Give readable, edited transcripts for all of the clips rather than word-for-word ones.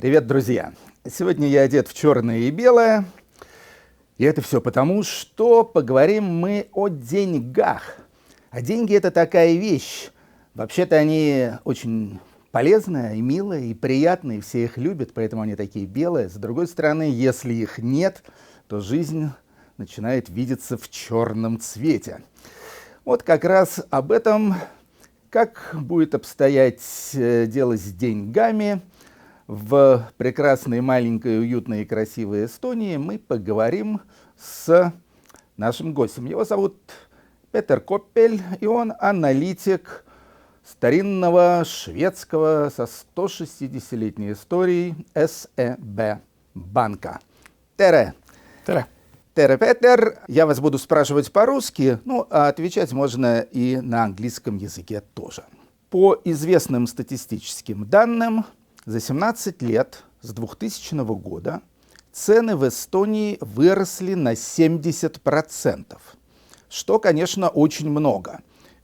Привет, друзья! Сегодня я одет в черное и белое. И это все потому, что поговорим мы о деньгах. А деньги — это такая вещь. Вообще-то они очень полезная и милая, и приятная, и все их любят, поэтому они такие белые. С другой стороны, если их нет, то жизнь начинает видеться в черном цвете. Вот как раз об этом, как будет обстоять дело с деньгами в прекрасной, маленькой, уютной и красивой Эстонии, мы поговорим с нашим гостем. Его зовут Петер Коппель, и он аналитик старинного шведского со 160-летней историей СЭБ банка. Тере. Тере Петер, я вас буду спрашивать по-русски, а отвечать можно и на английском языке тоже. По известным статистическим данным, за 17 лет с 2000 года цены в Эстонии выросли на 70%, что, конечно, очень много.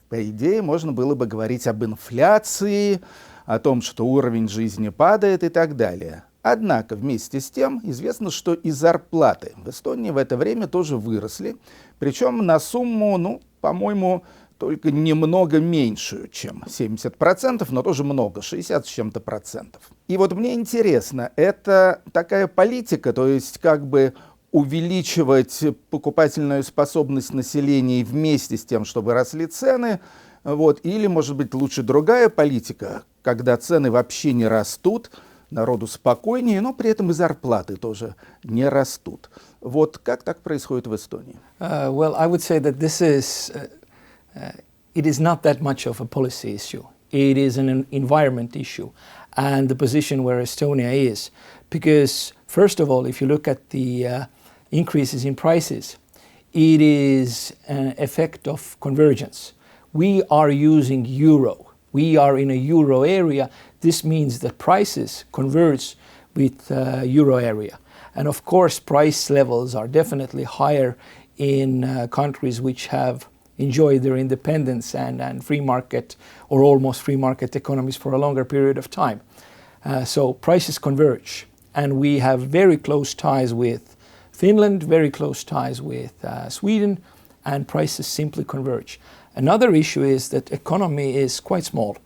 По идее, можно было бы говорить об инфляции, о том, что уровень жизни падает и так далее. Однако, вместе с тем, известно, что и зарплаты в Эстонии в это время тоже выросли, причем на сумму, по-моему, только немного меньшую, чем 70%, но тоже много, 60 с чем-то процентов. И вот мне интересно, это такая политика, то есть как бы увеличивать покупательную способность населения вместе с тем, чтобы росли цены, или, может быть, лучше другая политика, когда цены вообще не растут, народу спокойнее, но при этом и зарплаты тоже не растут. Вот как так происходит в Эстонии? Well, I would say that this is... it is not that much of a policy issue. It is an environment issue and the position where Estonia is. Because, first of all, if you look at the increases in prices, it is an effect of convergence. We are using euro. We are in a euro area. This means that prices converge with euro area. And of course, price levels are definitely higher in countries which have enjoyed their independence and free market or almost free market economies for a longer period of time. So prices converge, and we have very close ties with Finland, very close ties with Sweden, and prices simply converge. Another issue is that economy is quite small,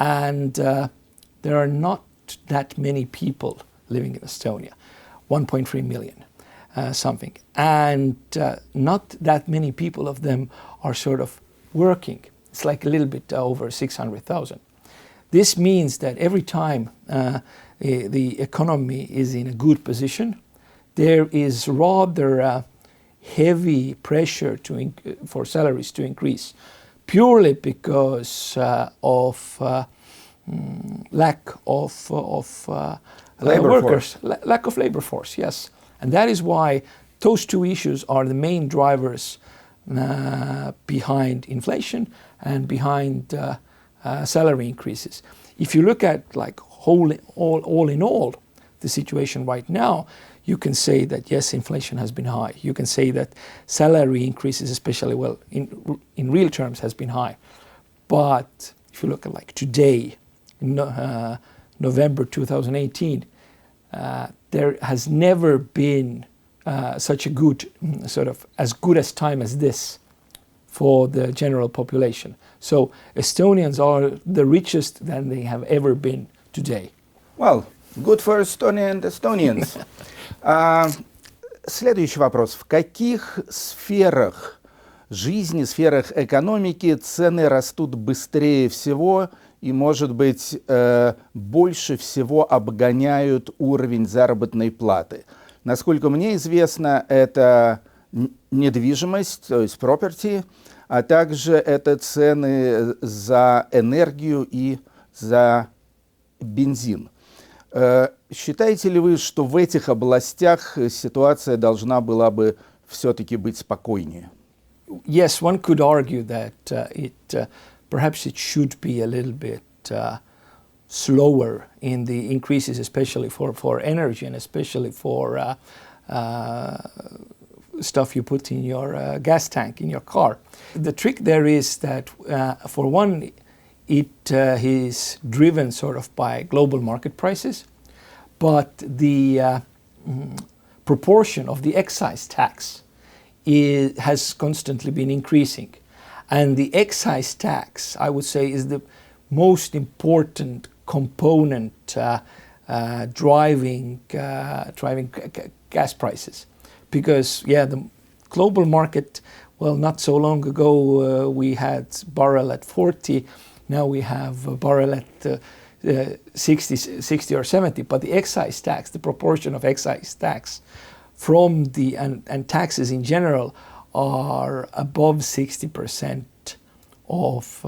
and there are not that many people living in Estonia, 1.3 million. Something, and not that many people of them are sort of working. It's like a little bit over 600,000. This means that every time the economy is in a good position, there is rather heavy pressure for salaries to increase, purely because of lack of workers, lack of labor force. Yes. And that is why those two issues are the main drivers behind inflation and behind salary increases. If you look at all in all, the situation right now, you can say that yes, inflation has been high. You can say that salary increases, especially in real terms, has been high. But if you look at today, November 2018, there has never been such a good, as good as time as this for the general population. So Estonians are the richest than they have ever been today. Well, good for Estonia and Estonians. Следующий вопрос. В каких сферах жизни, сферах экономики цены растут быстрее всего и, может быть, больше всего обгоняют уровень заработной платы? Насколько мне известно, это недвижимость, то есть property, а также это цены за энергию и за бензин. Считаете ли вы, что в этих областях ситуация должна была бы все-таки быть спокойнее? Yes, one could argue that perhaps it should be a little bit slower in the increases, especially for energy and especially for stuff you put in your gas tank in your car. The trick there is that for one, it is driven sort of by global market prices, but the proportion of the excise tax has constantly been increasing. And the excise tax, I would say, is the most important component driving gas prices. Because, the global market, well, not so long ago we had barrel at 40, now we have a barrel at 60 or 70, but the excise tax, the proportion of excise tax from the and taxes in general are above 60% of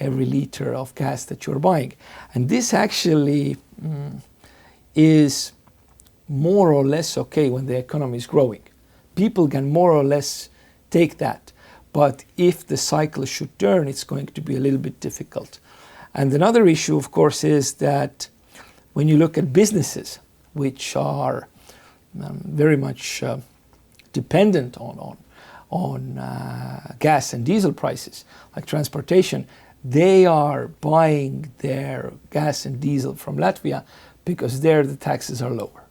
every liter of gas that you're buying. And this actually is more or less okay when the economy is growing. People can more or less take that. But if the cycle should turn, it's going to be a little bit difficult. And another issue, of course, is that when you look at businesses, which are very much dependent on gas and diesel prices, like transportation, they are buying their gas and diesel from Latvia because there the taxes are lower.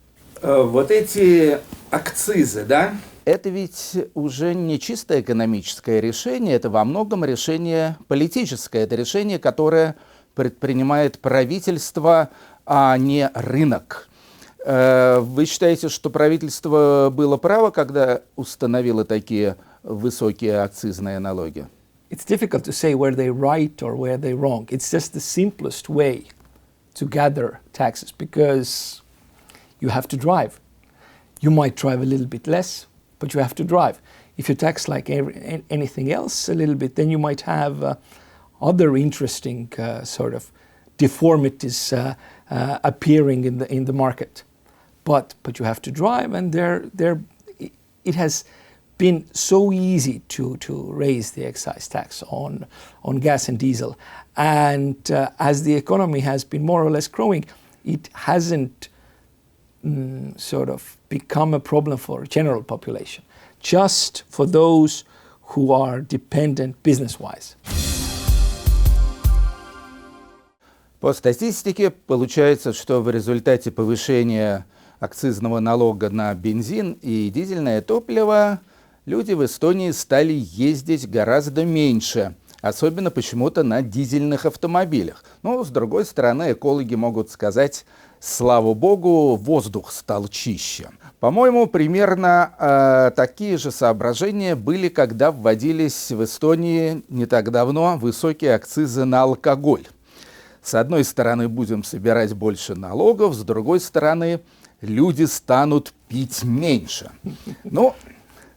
Вот эти акцизы, да? Это ведь уже не чисто экономическое решение, это во многом решение политическое. Это решение, которое предпринимает правительство, а не рынок. Вы считаете, что правительство было право, когда установило такие высокие акцизные налоги? It's difficult to say where they're right or where they're wrong. It's just the simplest way to gather taxes because you have to drive. You might drive a little bit less, but you have to drive. If you tax like anything else a little bit, then you might have other interesting sort of deformities appearing in the market. But you have to drive, and it has been so easy to raise the excise tax on gas and diesel. And as the economy has been more or less growing, it hasn't sort of become a problem for general population, just for those who are dependent business-wise. По статистике получается, что в результате повышения акцизного налога на бензин и дизельное топливо люди в Эстонии стали ездить гораздо меньше, особенно почему-то на дизельных автомобилях. Но, с другой стороны, экологи могут сказать, слава богу, воздух стал чище. По-моему, примерно такие же соображения были, когда вводились в Эстонии не так давно высокие акцизы на алкоголь. С одной стороны, будем собирать больше налогов, с другой стороны, люди станут пить меньше. Ну,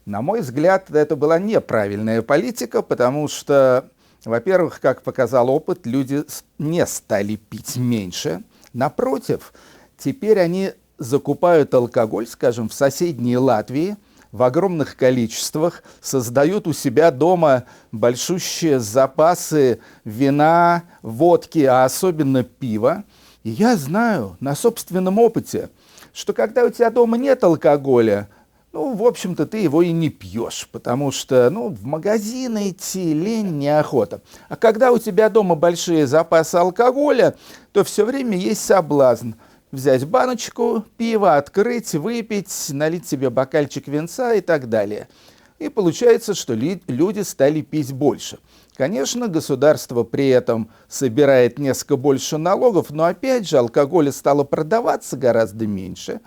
на мой взгляд, это была неправильная политика, потому что, во-первых, как показал опыт, люди не стали пить меньше. Напротив, теперь они закупают алкоголь, скажем, в соседней Латвии в огромных количествах, создают у себя дома большущие запасы вина, водки, а особенно пива. И я знаю на собственном опыте, что когда у тебя дома нет алкоголя, в общем-то, ты его и не пьешь, потому что, в магазин идти лень, неохота. А когда у тебя дома большие запасы алкоголя, то все время есть соблазн взять баночку пива, открыть, выпить, налить себе бокальчик винца и так далее. И получается, что люди стали пить больше. Конечно, государство при этом собирает несколько больше налогов, но опять же алкоголя стало продаваться гораздо меньше.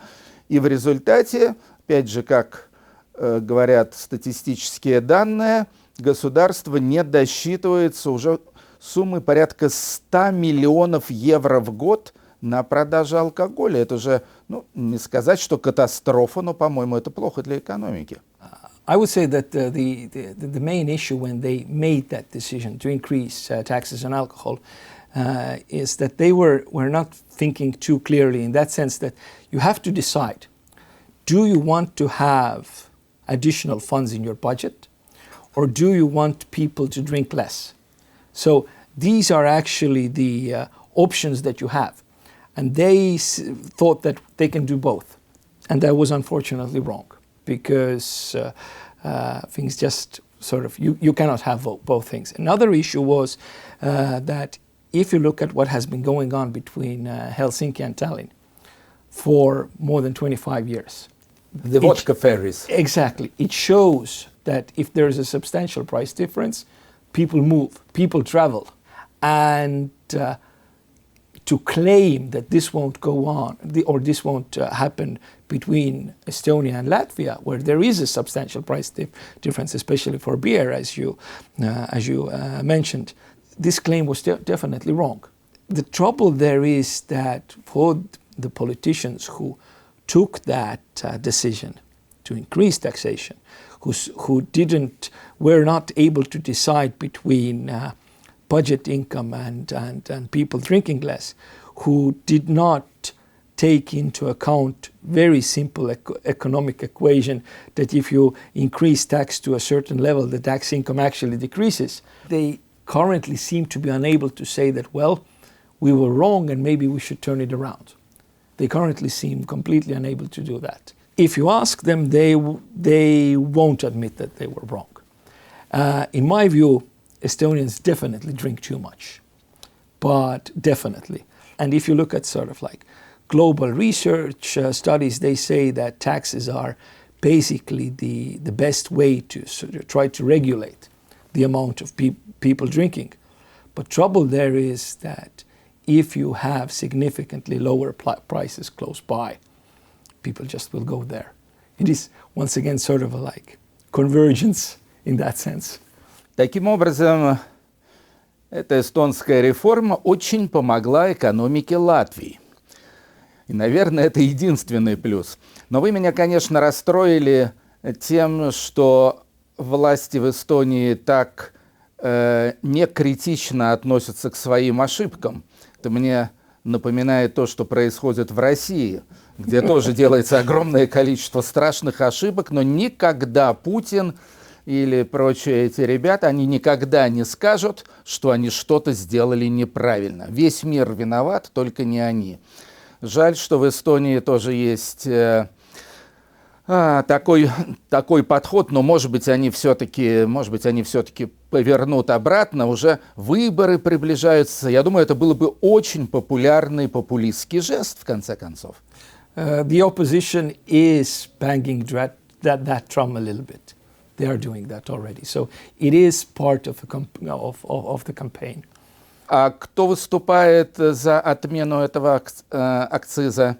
И в результате, опять же, как говорят статистические данные, государство не досчитывается уже суммы порядка 100 миллионов евро в год на продаже алкоголя. Это же, не сказать, что катастрофа, но, по-моему, это плохо для экономики. I would say that the main issue when they made that decision to increase taxes on alcohol is that they were not thinking too clearly in that sense that you have to decide, do you want to have additional funds in your budget or do you want people to drink less? So these are actually the options that you have. And they thought that they can do both. And that was unfortunately wrong because things just sort of, you cannot have both things. Another issue was that if you look at what has been going on between Helsinki and Tallinn, for more than 25 years. The vodka ferries. Exactly. It shows that if there is a substantial price difference, people move, people travel. And to claim that this won't go on, or this won't happen between Estonia and Latvia, where there is a substantial price difference, especially for beer, as you mentioned, this claim was definitely wrong. The trouble there is that for the politicians who took that decision to increase taxation, who were not able to decide between budget income and people drinking less, who did not take into account very simple economic equation that if you increase tax to a certain level, the tax income actually decreases. They currently seem to be unable to say that, well, we were wrong and maybe we should turn it around. They currently seem completely unable to do that. If you ask them, they won't admit that they were wrong. In my view, Estonians definitely drink too much, but definitely. And if you look at sort of like global research studies, they say that taxes are basically the best way to sort of try to regulate the amount of people drinking. But trouble there is that if you have significantly lower prices close by, people just will go there. It is, once again, sort of a like convergence in that sense. Таким образом, эта эстонская реформа очень помогла экономике Латвии. И, наверное, это единственный плюс. Но вы меня, конечно, расстроили тем, что власти в Эстонии так не критично относятся к своим ошибкам. Это мне напоминает то, что происходит в России, где тоже делается огромное количество страшных ошибок, но никогда Путин или прочие эти ребята, они никогда не скажут, что они что-то сделали неправильно. Весь мир виноват, только не они. Жаль, что в Эстонии тоже есть такой подход, но, может быть, они все-таки повернут обратно. Уже выборы приближаются. Я думаю, это было бы очень популярный популистский жест, в конце концов. The opposition is banging that drum a little bit. They are doing that already. So it is part of the campaign. А кто выступает за отмену этого акциза?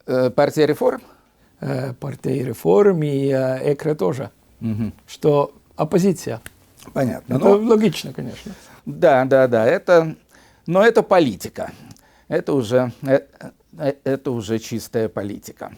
Партия реформ? Партия реформ и ЭКРЕ тоже. Что оппозиция. Понятно. Это логично, конечно. Да. Но это политика. Это уже чистая политика.